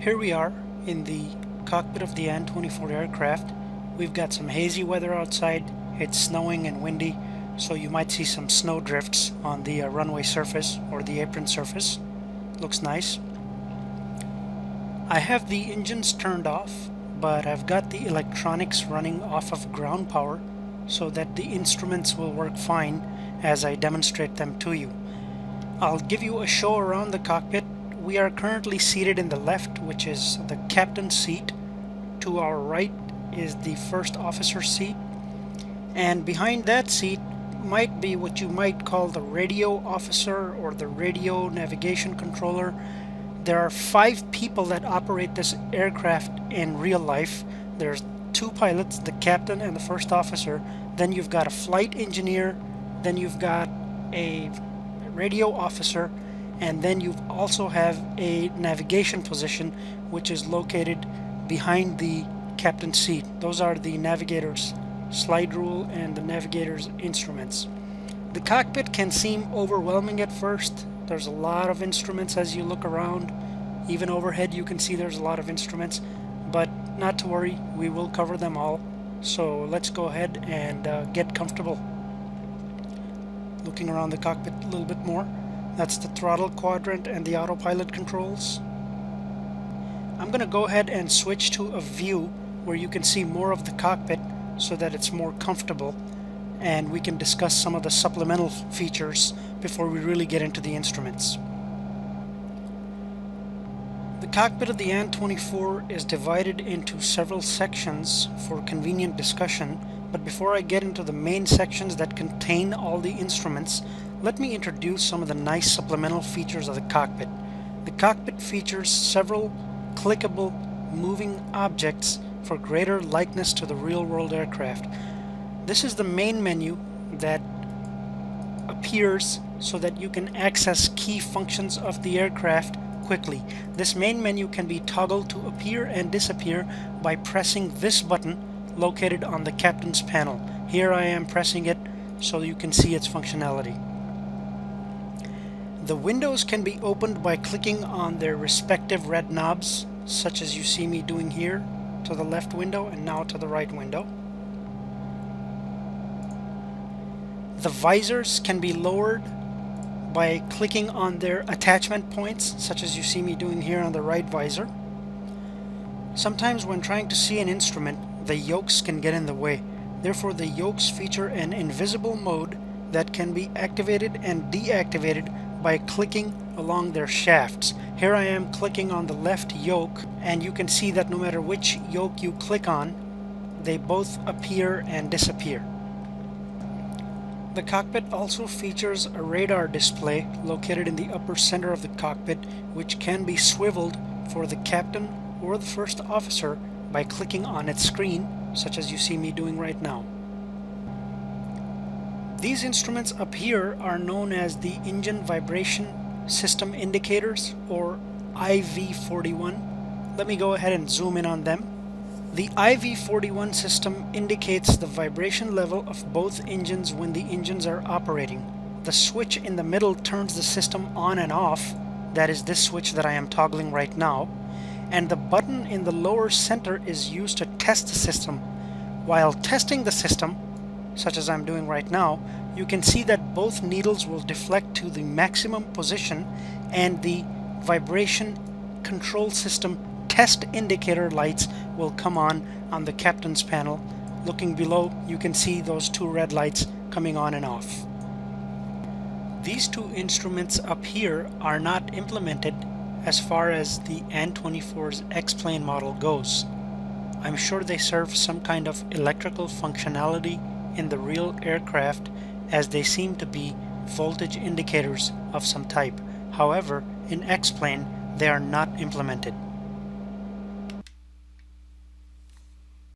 Here we are in the cockpit of the An-24 aircraft. We've got some hazy weather outside. It's snowing and windy, so you might see some snow drifts on the runway surface or the apron surface. Looks nice. I have the engines turned off, but I've got the electronics running off of ground power so that the instruments will work fine as I demonstrate them to you. I'll give you a show around the cockpit. We are currently seated in the left, which is the captain's seat. To our right is the first officer's seat, and behind that seat might be what you might call the radio officer or the radio navigation controller. There are 5 people that operate this aircraft in real life. There's 2 pilots, the captain and the first officer. Then you've got a flight engineer, then you've got a radio officer, and then you also have a navigation position which is located behind the captain's seat. Those are the navigator's slide rule and the navigator's instruments. The cockpit can seem overwhelming at first. There's a lot of instruments as you look around. Even overhead you can see there's a lot of instruments, but not to worry, we will cover them all. So let's go ahead and get comfortable. Looking around the cockpit a little bit more. That's the throttle quadrant and the autopilot controls. I'm going to go ahead and switch to a view where you can see more of the cockpit so that it's more comfortable, and we can discuss some of the supplemental features before we really get into the instruments. The cockpit of the An-24 is divided into several sections for convenient discussion, but before I get into the main sections that contain all the instruments, let me introduce some of the nice supplemental features of the cockpit. The cockpit features several clickable moving objects for greater likeness to the real-world aircraft. This is the main menu that appears so that you can access key functions of the aircraft quickly. This main menu can be toggled to appear and disappear by pressing this button located on the captain's panel. Here I am pressing it so you can see its functionality. The windows can be opened by clicking on their respective red knobs, such as you see me doing here, to the left window and now to the right window. The visors can be lowered by clicking on their attachment points, such as you see me doing here on the right visor. Sometimes when trying to see an instrument, the yokes can get in the way. Therefore, the yokes feature an invisible mode that can be activated and deactivated by clicking along their shafts. Here I am clicking on the left yoke, and you can see that no matter which yoke you click on, they both appear and disappear. The cockpit also features a radar display located in the upper center of the cockpit, which can be swiveled for the captain or the first officer by clicking on its screen, such as you see me doing right now. These instruments up here are known as the engine vibration system indicators, or IV41. Let me go ahead and zoom in on them. The IV41 system indicates the vibration level of both engines when the engines are operating. The switch in the middle turns the system on and off. That is this switch that I am toggling right now. And the button in the lower center is used to test the system. While testing the system, such as I'm doing right now, you can see that both needles will deflect to the maximum position, and the vibration control system test indicator lights will come on the captain's panel. Looking below, you can see those 2 red lights coming on and off. These 2 instruments up here are not implemented as far as the An-24's X-plane model goes. I'm sure they serve some kind of electrical functionality in the real aircraft, as they seem to be voltage indicators of some type. However, in X-plane they are not implemented.